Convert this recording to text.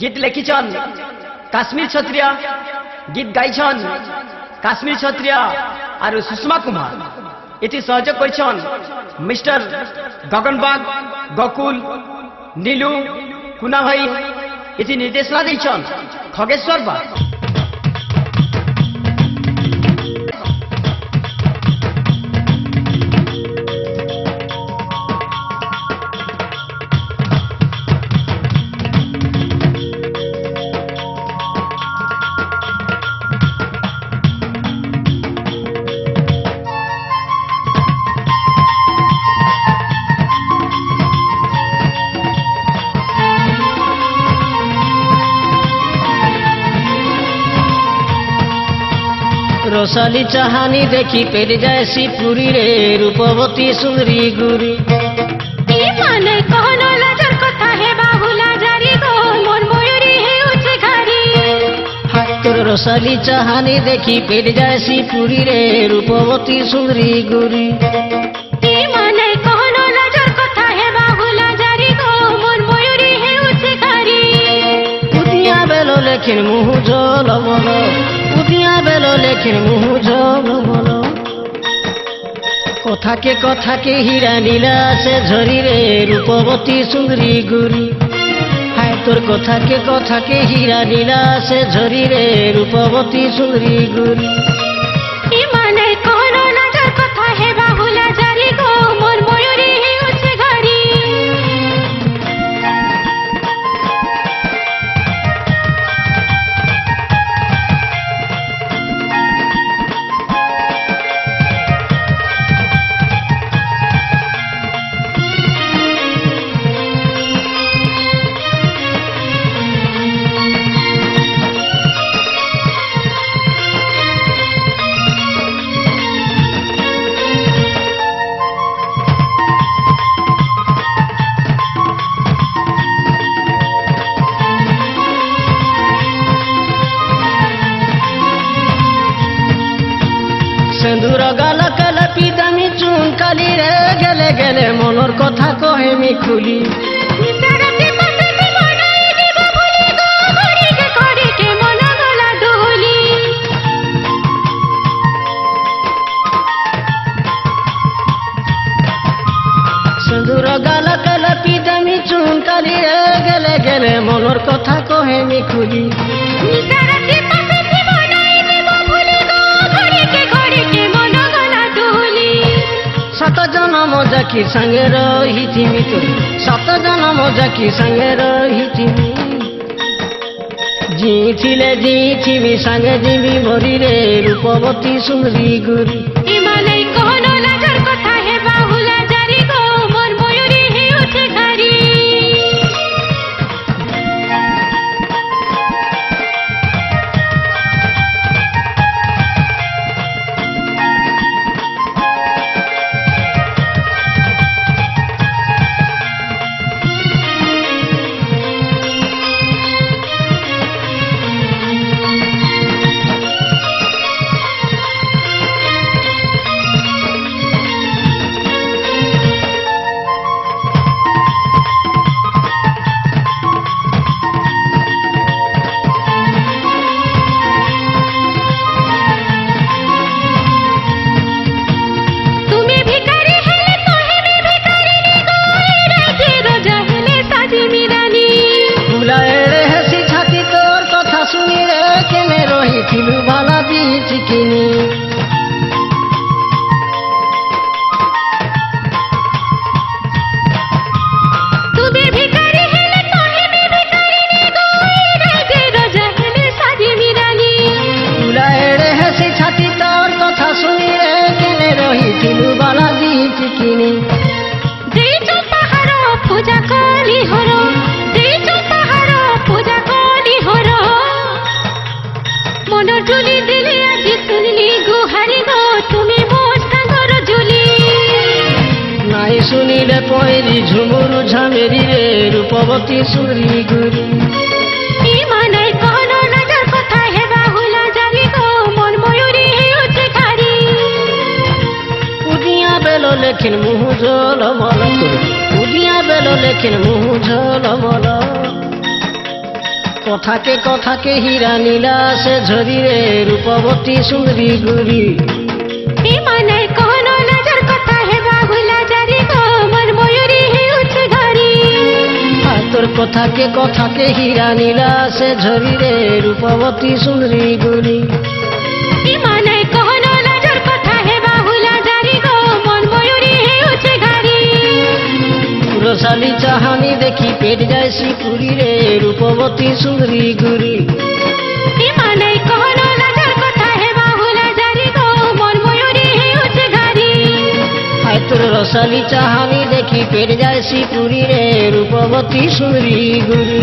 गीत लिखिछन काश्मीर क्षत्रिय गीत गाइछन काश्मीर क्षत्रिय और सुषमा कुमार इति सहयोग करिछन मिस्टर गगन बाग गकुल नीलू कुना भाई इति निर्देशना दैछन खगेश्वर बाग। रोसाली चाहानी देखी पेड़ जाए सी पूरी रे रूपवती सुंदरी गुरी माने कहनो लाजर कथा है बाहुला जारी गो मोर मयूरी है उच्च घारी तोर रोसाली चाहानी देखी पेड़ जाए सी पूरी रे रूपवती सुंदरी गुरी माने कहनो लाजर कथा है बाहुला जारी गो मोर मयूरी है उच्च घारी उदिया बेलो लेकिन मुँह जल बोलो उदिया बेलो लेकिन मुँह जल बोलो कथा के हीरा नीला से झरी रे रूपवती सुंदरी गुरी हाय तोर कथा के हीरा नीला से झरी रे रूपवती सुंदरी गुरी माने कहनो लाजर कथा है बाहुला जारी गो मोर मयूरी है उच्च घारी सिंदूर गाल कलपी दामी चुन काली रे गेले गेले मनर कथा कहेमी खुली निसारते पसते बनाई देव भूली गो घड़ी के मन गला धूली सिंदूर गाल कलपी दामी चुन काली रे गेले गेले मनर कथा कहेमी खुली निसारते पसते बनाई देव भूली गो घड़ी के मन गला धूली सात जन्म जाकी संगे रहिथिमी तोर सात जन्म जाकी संगे रहिथिमी जीथिमी संगे जीवी भरी रे रूपवती सुंदरी गुरी माने कहनो लाजर कथा है बाहुला जारी गो मोर मयूरी है उच्च घारी तुम्हें भिखारी हेले तोहे भी भिखारी नी गो राजे रोजा हेले साजी मिरानी बुलाए रे हसी छाती तोर कथा सुनी रे केने रहिथिलु भाला बीच किनी तुम्हें भिखारी हेले तोहे भी भिखारी नी गो राजे रोजा हेले साजी मिरानी बुलाए रे हसी छाती तोर कथा सुनी रे केने रहिथिलु भाला बीच किनी देइचो पाहाड़ पूजा कली हरो देइचो पाहाड़ पूजा कली हरो मन झुली दिले आज सुनली गुहारी गो तुमी मोर सागर झुली नाई सुनिले पहरी झुमुरु झमेरी रे रूपवती सुंदरी गुरी माने कहनो लाजर कथा है बाहुला जारी गो मोर मयूरी है उच्च घारी उदिया बेलो लेकिन मुँह जल बोलो उदिया बेलो लेकिन मुँह जल बोलो কথাকে হীরা নীলা সে ঝরি রে রূপবতী সুন্দরী গুরি এই মানে কোন নজর কথা হে বাহুলা জারি গো মন ময়ূরী হেউছে ঘরি আর তোর কথাকে হীরা নীলা সে ঝরি রে রূপবতী সুন্দরী গুরি এই মানে কোন নজর কথা হে বাহুলা জারি গো মন ময়ূরী হেউছে ঘরি রসালি চাহানি দেখি পেট যায় শিকুরি রে রূপবতী সুন্দরী গুরি এই মানে কোন নজর কথা হে বাহুলা জারি গো মন ময়ূরী হেউছে ঘরি আর তোর রসালি চাহানি দেখি পেট যায় শিকুরি রে রূপবতী সুন্দরী গুরি